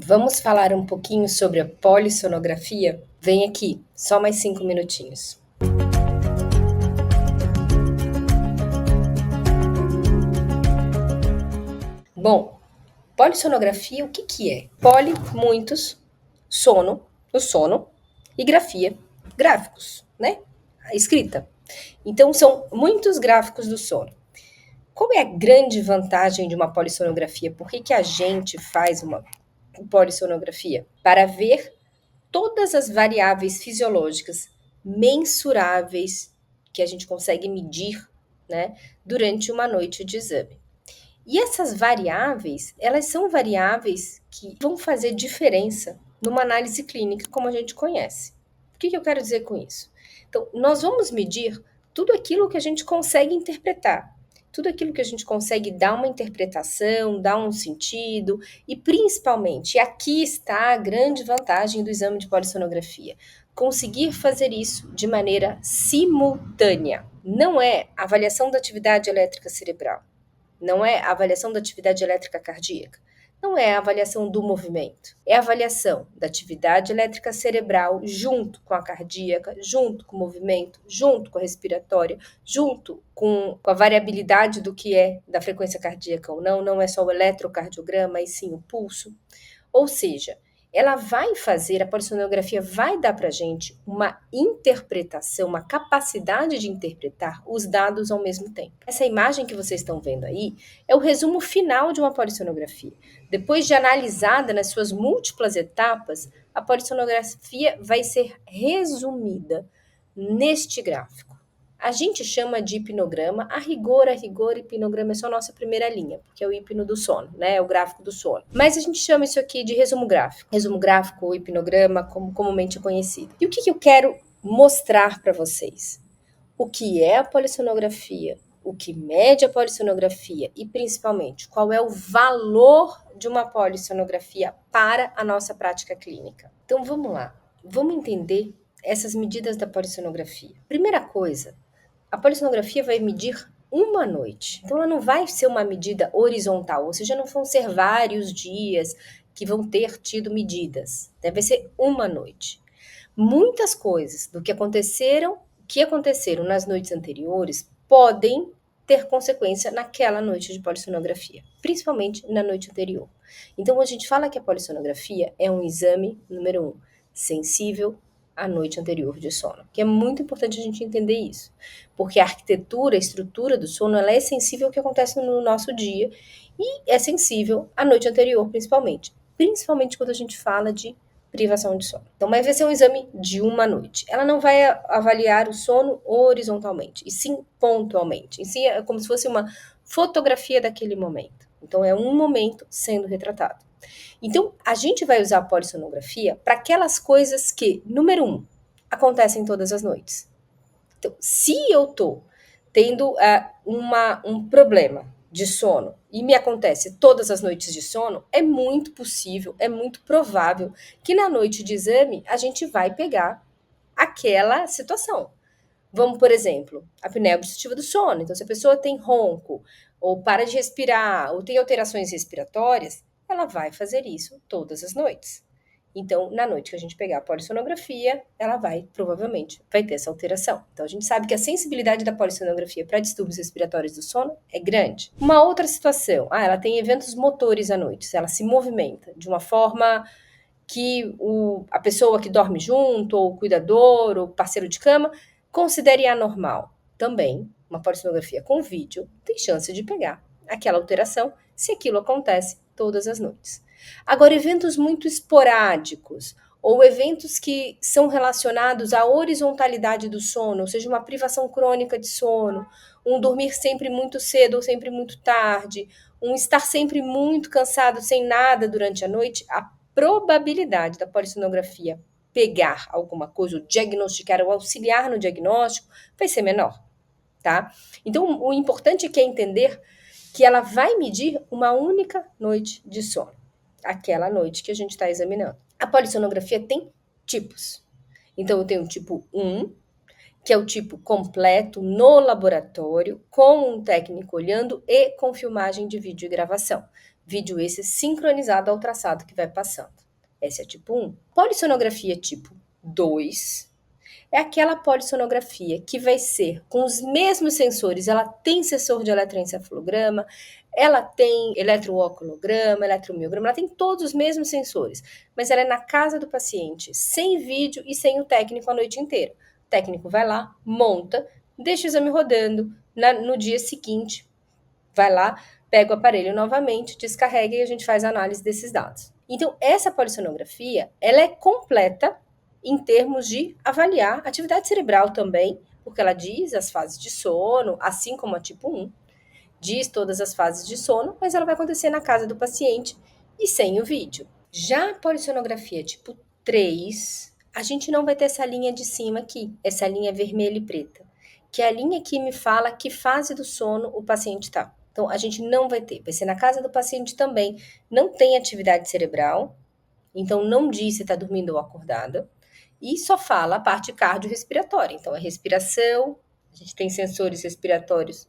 Vamos falar um pouquinho sobre a polissonografia? Vem aqui, só mais 5 minutinhos. Bom, polissonografia o que é? Poli, muitos, sono, o sono, e grafia, gráficos, né? A escrita. Então, são muitos gráficos do sono. Qual é a grande vantagem de uma polissonografia? Por que a gente faz uma polissonografia? Para ver todas as variáveis fisiológicas mensuráveis que a gente consegue medir, né, durante uma noite de exame. E essas variáveis, elas são variáveis que vão fazer diferença numa análise clínica como a gente conhece. O que eu quero dizer com isso? Então, nós vamos medir tudo aquilo que a gente consegue interpretar, tudo aquilo que a gente consegue dar uma interpretação, dar um sentido, e principalmente, aqui está a grande vantagem do exame de polissonografia, conseguir fazer isso de maneira simultânea. Não é avaliação da atividade elétrica cerebral, não é a avaliação da atividade elétrica cardíaca, não é a avaliação do movimento, é a avaliação da atividade elétrica cerebral junto com a cardíaca, junto com o movimento, junto com a respiratória, junto com a variabilidade do que é da frequência cardíaca ou não, não é só o eletrocardiograma, e sim o pulso. Ou seja, ela vai fazer, a polissonografia vai dar para a gente uma interpretação, uma capacidade de interpretar os dados ao mesmo tempo. Essa imagem que vocês estão vendo aí é o resumo final de uma polissonografia. Depois de analisada nas suas múltiplas etapas, a polissonografia vai ser resumida neste gráfico. A gente chama de hipnograma, a rigor, hipnograma é só a nossa primeira linha, porque é o hipno do sono, né? É o gráfico do sono. Mas a gente chama isso aqui de resumo gráfico. Resumo gráfico ou hipnograma, como comumente conhecido. E o que eu quero mostrar para vocês? O que é a polissonografia, o que mede a polissonografia e, principalmente, qual é o valor de uma polissonografia para a nossa prática clínica. Então, vamos lá. Vamos entender essas medidas da polissonografia. Primeira coisa, a polissonografia vai medir uma noite. Então, ela não vai ser uma medida horizontal, ou seja, não vão ser vários dias que vão ter tido medidas. Deve ser uma noite. Muitas coisas do que aconteceram nas noites anteriores podem ter consequência naquela noite de polissonografia, principalmente na noite anterior. Então, a gente fala que a polissonografia é um exame, número 1, sensível à noite anterior de sono, que é muito importante a gente entender isso, porque a arquitetura, a estrutura do sono, ela é sensível ao que acontece no nosso dia e é sensível à noite anterior, principalmente quando a gente fala de privação de sono. Então, mas vai ser um exame de uma noite. Ela não vai avaliar o sono horizontalmente, e sim pontualmente. E sim é como se fosse uma fotografia daquele momento. Então, é um momento sendo retratado. Então, a gente vai usar a polissonografia para aquelas coisas que, número 1, acontecem todas as noites. Então, se eu estou tendo um problema de sono e me acontece todas as noites de sono, é muito possível, é muito provável que na noite de exame a gente vai pegar aquela situação. Vamos, por exemplo, apneia obstrutiva do sono. Então, se a pessoa tem ronco, ou para de respirar, ou tem alterações respiratórias, ela vai fazer isso todas as noites. Então, na noite que a gente pegar a polissonografia, ela provavelmente, vai ter essa alteração. Então, a gente sabe que a sensibilidade da polissonografia para distúrbios respiratórios do sono é grande. Uma outra situação, ela tem eventos motores à noite, ela se movimenta de uma forma que a pessoa que dorme junto, ou o cuidador, ou parceiro de cama, considere anormal. Também, uma polissonografia com vídeo tem chance de pegar aquela alteração se aquilo acontece todas as noites. Agora, eventos muito esporádicos ou eventos que são relacionados à horizontalidade do sono, ou seja, uma privação crônica de sono, um dormir sempre muito cedo ou sempre muito tarde, um estar sempre muito cansado sem nada durante a noite, a probabilidade da polissonografia pegar alguma coisa, ou diagnosticar, ou auxiliar no diagnóstico, vai ser menor, tá? Então, o importante é entender que ela vai medir uma única noite de sono, aquela noite que a gente está examinando. A polissonografia tem tipos. Então, eu tenho o tipo 1, que é o tipo completo no laboratório, com um técnico olhando e com filmagem de vídeo e gravação. Vídeo esse sincronizado ao traçado que vai passando. Essa é tipo 1. Polissonografia tipo 2 é aquela polissonografia que vai ser com os mesmos sensores. Ela tem sensor de eletroencefalograma, ela tem eletrooculograma, eletromiograma, ela tem todos os mesmos sensores, mas ela é na casa do paciente, sem vídeo e sem o técnico a noite inteira. O técnico vai lá, monta, deixa o exame rodando, no dia seguinte, vai lá, pega o aparelho novamente, descarrega e a gente faz a análise desses dados. Então, essa polissonografia, ela é completa em termos de avaliar a atividade cerebral também, porque ela diz as fases de sono, assim como a tipo 1, diz todas as fases de sono, mas ela vai acontecer na casa do paciente e sem o vídeo. Já a polissonografia tipo 3, a gente não vai ter essa linha de cima aqui, essa linha vermelha e preta, que é a linha que me fala que fase do sono o paciente está. Então, a gente não vai ter, vai ser na casa do paciente também. Não tem atividade cerebral, então não diz se está dormindo ou acordada, e só fala a parte cardiorrespiratória. Então, a respiração, a gente tem sensores respiratórios,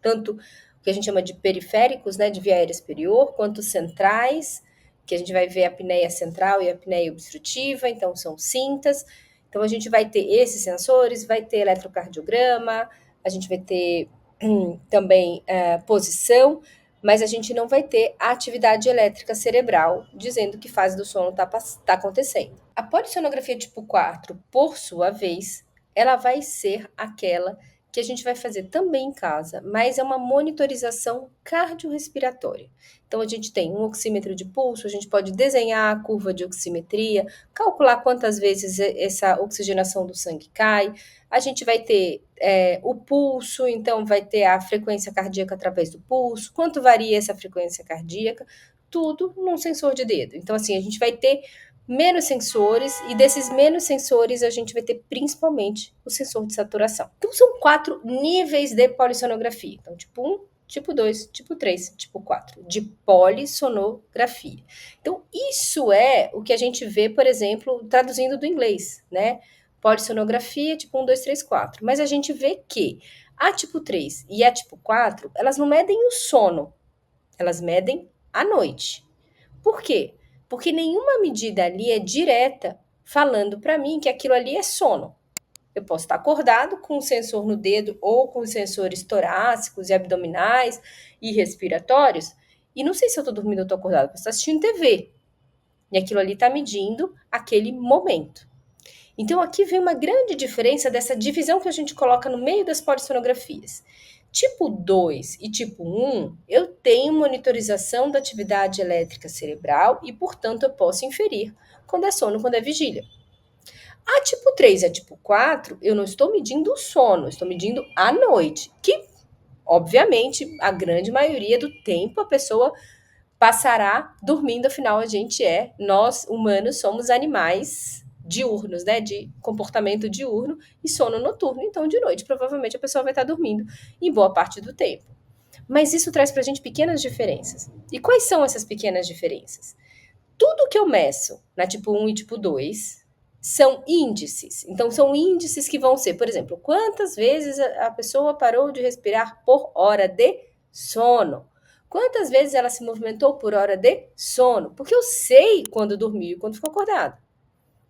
tanto o que a gente chama de periféricos, né, de via aérea superior, quanto centrais, que a gente vai ver a apneia central e a apneia obstrutiva, então são cintas. Então, a gente vai ter esses sensores, vai ter eletrocardiograma, a gente vai ter também posição, mas a gente não vai ter a atividade elétrica cerebral dizendo que fase do sono está acontecendo. A polissonografia tipo 4, por sua vez, ela vai ser aquela que a gente vai fazer também em casa, mas é uma monitorização cardiorrespiratória. Então, a gente tem um oxímetro de pulso, a gente pode desenhar a curva de oximetria, calcular quantas vezes essa oxigenação do sangue cai. A gente vai ter o pulso, então vai ter a frequência cardíaca através do pulso, quanto varia essa frequência cardíaca, tudo num sensor de dedo. Então, assim, a gente vai ter menos sensores, e desses menos sensores a gente vai ter principalmente o sensor de saturação. Então, são 4 níveis de polissonografia. Então, tipo 1, tipo 2, tipo 3, tipo 4, de polissonografia. Então, isso é o que a gente vê, por exemplo, traduzindo do inglês, né? Polissonografia, tipo 1, 2, 3, 4. Mas a gente vê que a tipo 3 e a tipo 4, elas não medem o sono, elas medem a noite. Por quê? Porque nenhuma medida ali é direta falando para mim que aquilo ali é sono. Eu posso estar acordado com um sensor no dedo ou com sensores torácicos e abdominais e respiratórios, e não sei se eu estou dormindo ou estou acordado, eu posso estar assistindo TV. E aquilo ali está medindo aquele momento. Então, aqui vem uma grande diferença dessa divisão que a gente coloca no meio das polissonografias. Tipo 2 e tipo 1, eu tenho monitorização da atividade elétrica cerebral e, portanto, eu posso inferir quando é sono, quando é vigília. A tipo 3 e a tipo 4, eu não estou medindo o sono, estou medindo a noite, que, obviamente, a grande maioria do tempo a pessoa passará dormindo, afinal nós humanos somos animais diurnos, né, de comportamento diurno e sono noturno, então de noite provavelmente a pessoa vai estar dormindo em boa parte do tempo. Mas isso traz pra gente pequenas diferenças. E quais são essas pequenas diferenças? Tudo que eu meço na tipo 1 e tipo 2 são índices. Então, são índices que vão ser, por exemplo, quantas vezes a pessoa parou de respirar por hora de sono. Quantas vezes ela se movimentou por hora de sono? Porque eu sei quando dormiu e quando ficou acordado.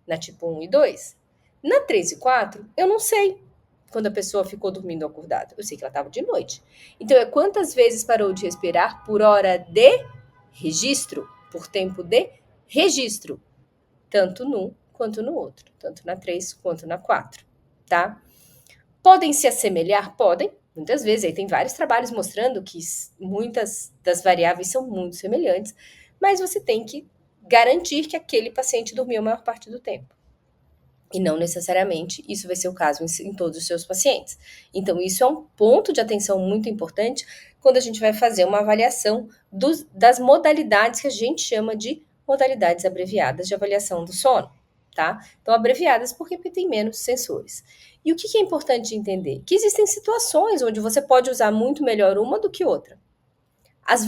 Na tipo 1 e 2. Na 3 e 4, eu não sei quando a pessoa ficou dormindo ou acordada. Eu sei que ela estava de noite. Então, é quantas vezes parou de respirar por hora de registro, por tempo de registro. Tanto num quanto no outro. Tanto na 3 quanto na 4, tá? Podem se assemelhar? Podem. Muitas vezes, aí tem vários trabalhos mostrando que muitas das variáveis são muito semelhantes, mas você tem que garantir que aquele paciente dormiu a maior parte do tempo. E não necessariamente isso vai ser o caso em todos os seus pacientes. Então, isso é um ponto de atenção muito importante quando a gente vai fazer uma avaliação das modalidades que a gente chama de modalidades abreviadas de avaliação do sono, tá? Então, abreviadas porque tem menos sensores. E o que é importante entender? Que existem situações onde você pode usar muito melhor uma do que outra. As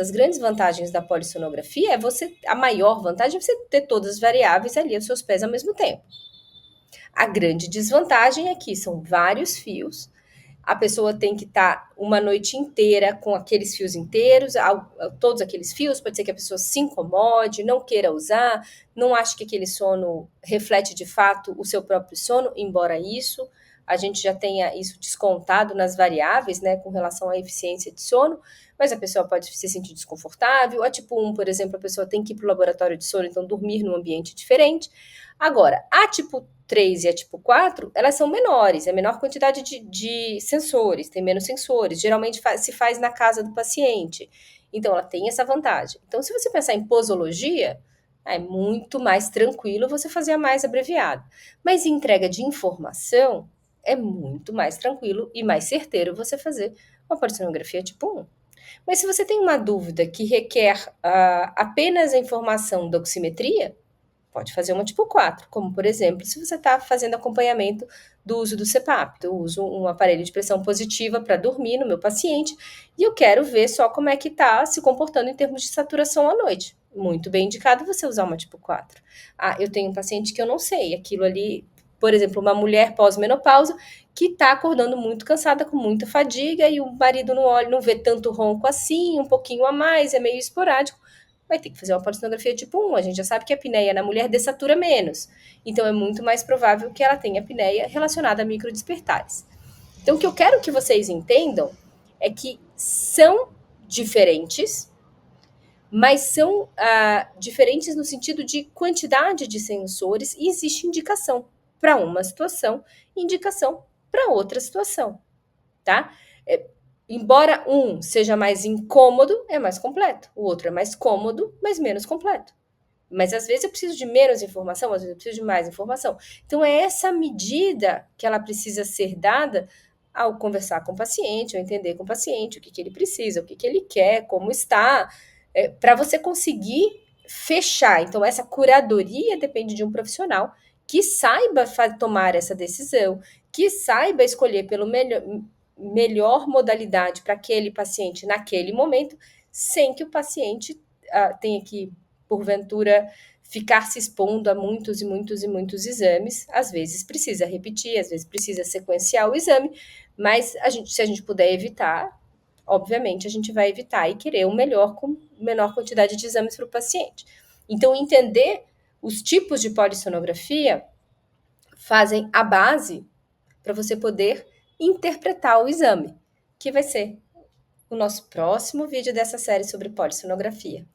grandes vantagens da polissonografia a maior vantagem é você ter todas as variáveis ali aos seus pés ao mesmo tempo. A grande desvantagem é que são vários fios, a pessoa tem que estar uma noite inteira com aqueles fios inteiros, todos aqueles fios, pode ser que a pessoa se incomode, não queira usar, não ache que aquele sono reflete de fato o seu próprio sono, embora isso a gente já tenha isso descontado nas variáveis, né, com relação à eficiência de sono, mas a pessoa pode se sentir desconfortável. A tipo 1, por exemplo, a pessoa tem que ir para o laboratório de sono, então dormir num ambiente diferente. Agora, a tipo 3 e a tipo 4, elas são menores, é menor quantidade de sensores, tem menos sensores, geralmente se faz na casa do paciente. Então, ela tem essa vantagem. Então, se você pensar em posologia, é muito mais tranquilo você fazer a mais abreviada. Mas em entrega de informação, é muito mais tranquilo e mais certeiro você fazer uma polissonografia tipo 1. Mas se você tem uma dúvida que requer apenas a informação da oximetria, pode fazer uma tipo 4, como por exemplo, se você está fazendo acompanhamento do uso do CPAP. Eu uso um aparelho de pressão positiva para dormir no meu paciente e eu quero ver só como é que está se comportando em termos de saturação à noite. Muito bem indicado você usar uma tipo 4. Eu tenho um paciente que eu não sei, aquilo ali, por exemplo, uma mulher pós-menopausa que está acordando muito cansada, com muita fadiga, e o marido não olha, não vê tanto ronco assim, um pouquinho a mais, é meio esporádico, vai ter que fazer uma polissonografia tipo 1. A gente já sabe que a apneia na mulher dessatura menos. Então, é muito mais provável que ela tenha apneia relacionada a microdespertares. Então, o que eu quero que vocês entendam é que são diferentes, mas são diferentes no sentido de quantidade de sensores e existe indicação para uma situação e indicação para outra situação, tá? Embora um seja mais incômodo, é mais completo. O outro é mais cômodo, mas menos completo. Mas às vezes eu preciso de menos informação, às vezes eu preciso de mais informação. Então é essa medida que ela precisa ser dada ao conversar com o paciente, ao entender com o paciente o que ele precisa, o que ele quer, como está, para você conseguir fechar. Então essa curadoria depende de um profissional que saiba tomar essa decisão, que saiba escolher pelo melhor modalidade para aquele paciente naquele momento, sem que o paciente tenha que, porventura, ficar se expondo a muitos e muitos e muitos exames. Às vezes precisa repetir, às vezes precisa sequenciar o exame, mas se a gente puder evitar, obviamente a gente vai evitar e querer o melhor com menor quantidade de exames para o paciente. Então, entender os tipos de polissonografia fazem a base para você poder interpretar o exame, que vai ser o nosso próximo vídeo dessa série sobre polissonografia.